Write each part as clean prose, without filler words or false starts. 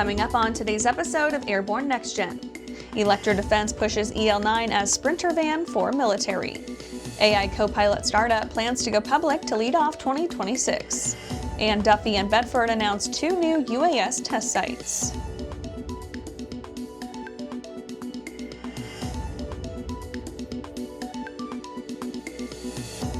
Coming up on today's episode of Airborne-NextGen. Electra Defense pushes EL9 as sprinter van for military. AI Copilot startup plans to go public to lead off 2026. And Duffy and Bedford announced 2 new UAS test sites.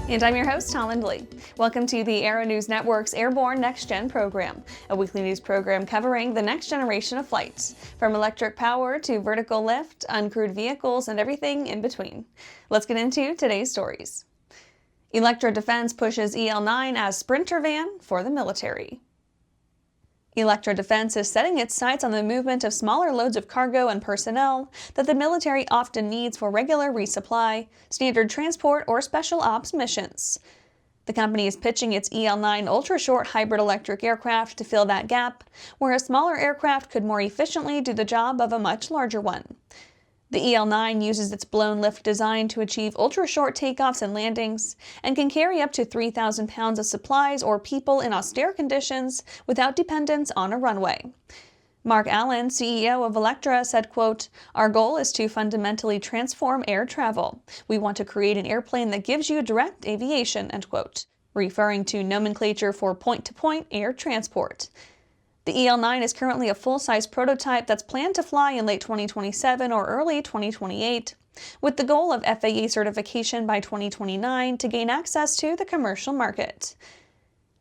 And I'm your host, Holland Lee. Welcome to the Aero-News Network's Airborne-NextGen program, a weekly news program covering the next generation of flights, from electric power to vertical lift, uncrewed vehicles, and everything in between. Let's get into today's stories. Electra Defense pushes EL9 as sprinter van for the military. Electra Defense is setting its sights on the movement of smaller loads of cargo and personnel that the military often needs for regular resupply, standard transport, or special ops missions. The company is pitching its EL9 Ultra short hybrid electric aircraft to fill that gap, where a smaller aircraft could more efficiently do the job of a much larger one. The EL9 uses its blown lift design to achieve ultra-short takeoffs and landings, and can carry up to 3,000 pounds of supplies or people in austere conditions without dependence on a runway. Mark Allen, CEO of Electra, said, quote, "Our goal is to fundamentally transform air travel. We want to create an airplane that gives you direct aviation," end quote, referring to nomenclature for point-to-point air transport. The EL9 is currently a full-size prototype that's planned to fly in late 2027 or early 2028, with the goal of FAA certification by 2029 to gain access to the commercial market.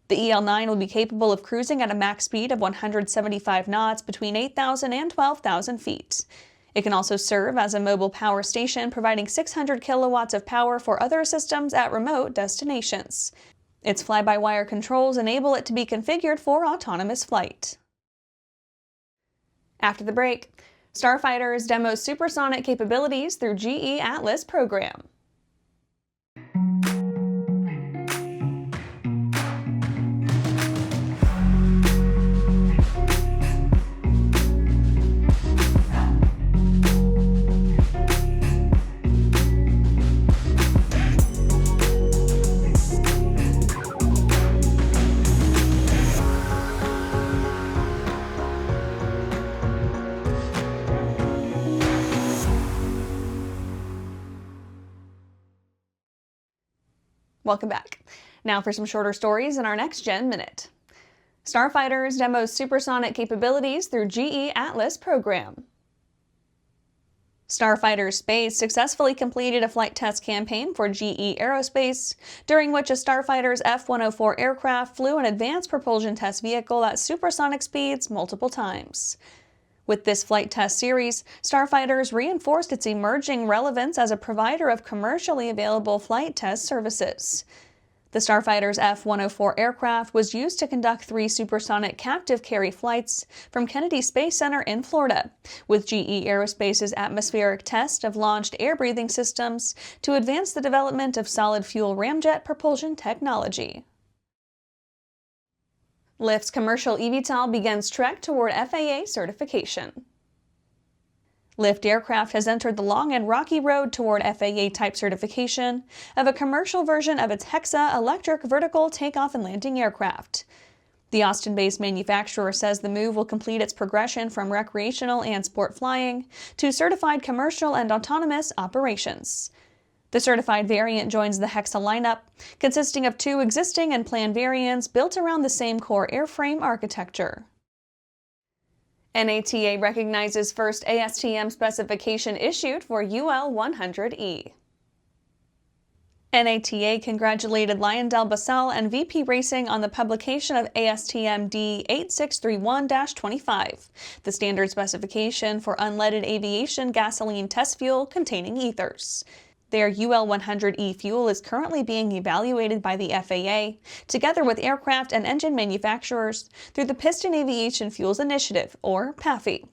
The EL9 will be capable of cruising at a max speed of 175 knots between 8,000 and 12,000 feet. It can also serve as a mobile power station, providing 600 kilowatts of power for other systems at remote destinations. Its fly-by-wire controls enable it to be configured for autonomous flight. After the break, Starfighters demos supersonic capabilities through GE Atlas program. Welcome back. Now for some shorter stories in our Next Gen Minute. Starfighters demos supersonic capabilities through GE Atlas program. Starfighter Space successfully completed a flight test campaign for GE Aerospace, during which a Starfighter's F-104 aircraft flew an advanced propulsion test vehicle at supersonic speeds multiple times. With this flight test series, Starfighters reinforced its emerging relevance as a provider of commercially available flight test services. The Starfighter's F-104 aircraft was used to conduct 3 supersonic captive carry flights from Kennedy Space Center in Florida, with GE Aerospace's atmospheric test of launched air-breathing systems to advance the development of solid-fuel ramjet propulsion technology. Lyft's commercial eVTOL begins trek toward FAA certification. Lyft Aircraft has entered the long and rocky road toward FAA type certification of a commercial version of its Hexa electric vertical takeoff and landing aircraft. The Austin-based manufacturer says the move will complete its progression from recreational and sport flying to certified commercial and autonomous operations. The certified variant joins the Hexa lineup, consisting of 2 existing and planned variants built around the same core airframe architecture. NATA recognizes first ASTM specification issued for UL100E. NATA congratulated LyondellBasell and VP Racing on the publication of ASTM D8631-25, the standard specification for unleaded aviation gasoline test fuel containing ethers. Their UL100E fuel is currently being evaluated by the FAA, together with aircraft and engine manufacturers, through the Piston Aviation Fuels Initiative, or PAFI.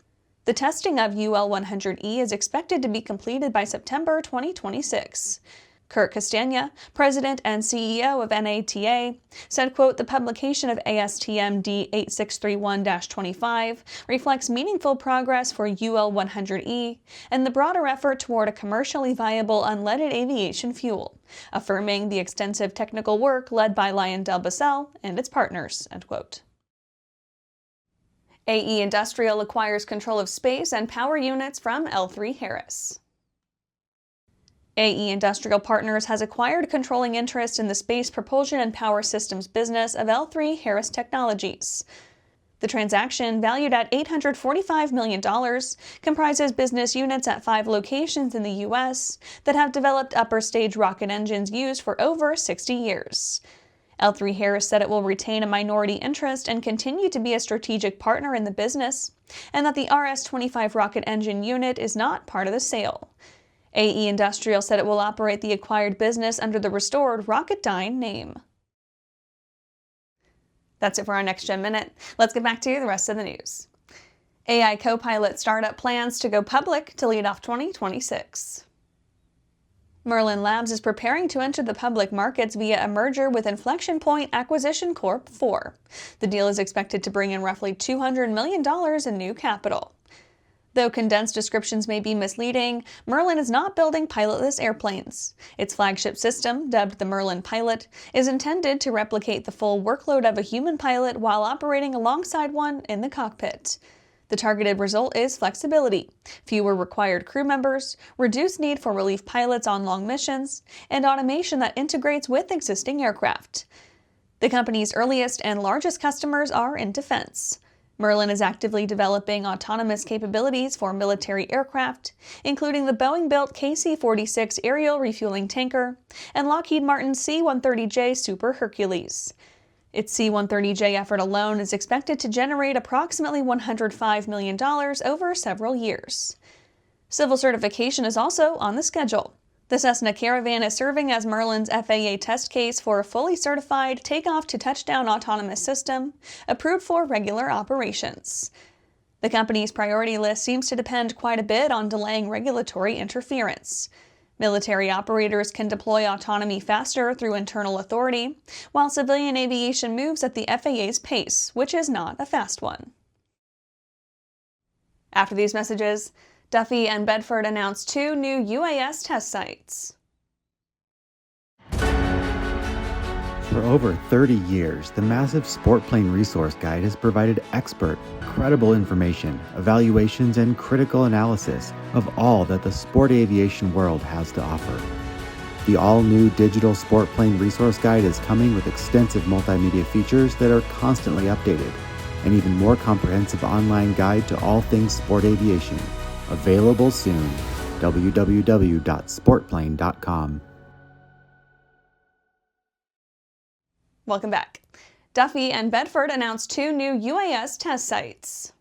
The testing of UL100E is expected to be completed by September 2026. Kurt Castagna, president and CEO of NATA, said, quote, "The publication of ASTM D8631-25 reflects meaningful progress for UL100E and the broader effort toward a commercially viable unleaded aviation fuel, affirming the extensive technical work led by LyondellBasell and its partners," end quote. AE Industrial acquires control of space and power units from L3Harris. AE Industrial Partners has acquired controlling interest in the space propulsion and power systems business of L3Harris Technologies. The transaction, valued at $845 million, comprises business units at 5 locations in the U.S. that have developed upper-stage rocket engines used for over 60 years. L3Harris said it will retain a minority interest and continue to be a strategic partner in the business, and that the RS-25 rocket engine unit is not part of the sale. AE Industrial said it will operate the acquired business under the restored Rocketdyne name. That's it for our Next Gen Minute. Let's get back to the rest of the news. AI Copilot startup plans to go public to lead off 2026. Merlin Labs is preparing to enter the public markets via a merger with Inflection Point Acquisition Corp. 4. The deal is expected to bring in roughly $200 million in new capital. Though condensed descriptions may be misleading, Merlin is not building pilotless airplanes. Its flagship system, dubbed the Merlin Pilot, is intended to replicate the full workload of a human pilot while operating alongside one in the cockpit. The targeted result is flexibility, fewer required crew members, reduced need for relief pilots on long missions, and automation that integrates with existing aircraft. The company's earliest and largest customers are in defense. Merlin is actively developing autonomous capabilities for military aircraft, including the Boeing-built KC-46 aerial refueling tanker and Lockheed Martin's C-130J Super Hercules. Its C-130J effort alone is expected to generate approximately $105 million over several years. Civil certification is also on the schedule. The Cessna Caravan is serving as Merlin's FAA test case for a fully certified takeoff-to-touchdown autonomous system, approved for regular operations. The company's priority list seems to depend quite a bit on delaying regulatory interference. Military operators can deploy autonomy faster through internal authority, while civilian aviation moves at the FAA's pace, which is not a fast one. After these messages, Duffy and Bedford announced 2 new UAS test sites. For over 30 years, the massive Sport Plane Resource Guide has provided expert, credible information, evaluations, and critical analysis of all that the sport aviation world has to offer. The all-new digital Sport Plane Resource Guide is coming with extensive multimedia features that are constantly updated, an even more comprehensive online guide to all things sport aviation. Available soon. www.sportplane.com. Welcome back. Duffy and Bedford announced 2 new UAS test sites.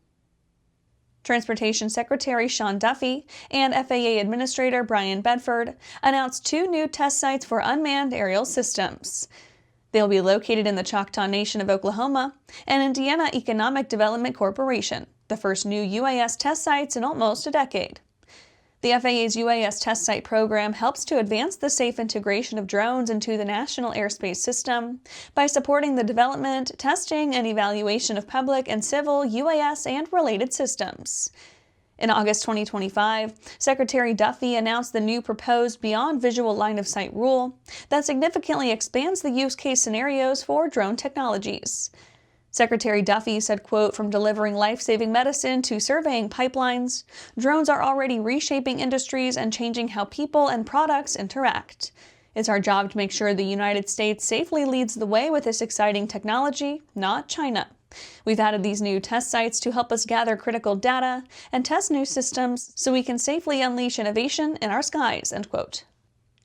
Transportation Secretary Sean Duffy and FAA Administrator Bryan Bedford announced 2 new test sites for unmanned aerial systems. They'll be located in the Choctaw Nation of Oklahoma and Indiana Economic Development Corporation, the first new UAS test sites in almost a decade. The FAA's UAS test site program helps to advance the safe integration of drones into the national airspace system by supporting the development, testing, and evaluation of public and civil UAS and related systems. In August 2025, Secretary Duffy announced the new proposed Beyond Visual Line of Sight rule that significantly expands the use case scenarios for drone technologies. Secretary Duffy said, quote, "From delivering life-saving medicine to surveying pipelines, drones are already reshaping industries and changing how people and products interact. It's our job to make sure the United States safely leads the way with this exciting technology, not China. We've added these new test sites to help us gather critical data and test new systems so we can safely unleash innovation in our skies," end quote.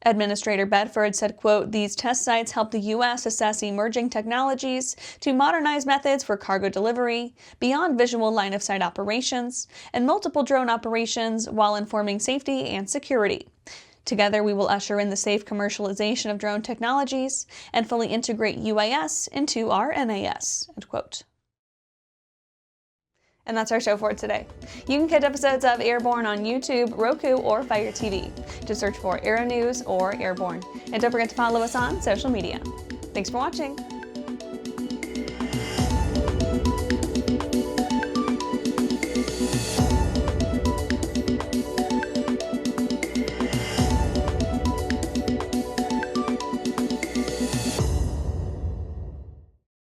Administrator Bedford said, quote, "These test sites help the U.S. assess emerging technologies to modernize methods for cargo delivery, beyond visual line-of-sight operations, and multiple drone operations while informing safety and security. Together, we will usher in the safe commercialization of drone technologies and fully integrate UAS into our NAS," end quote. And that's our show for today. You can catch episodes of Airborne on YouTube, Roku, or Fire TV. Just search for Aero-News or Airborne. And don't forget to follow us on social media. Thanks for watching.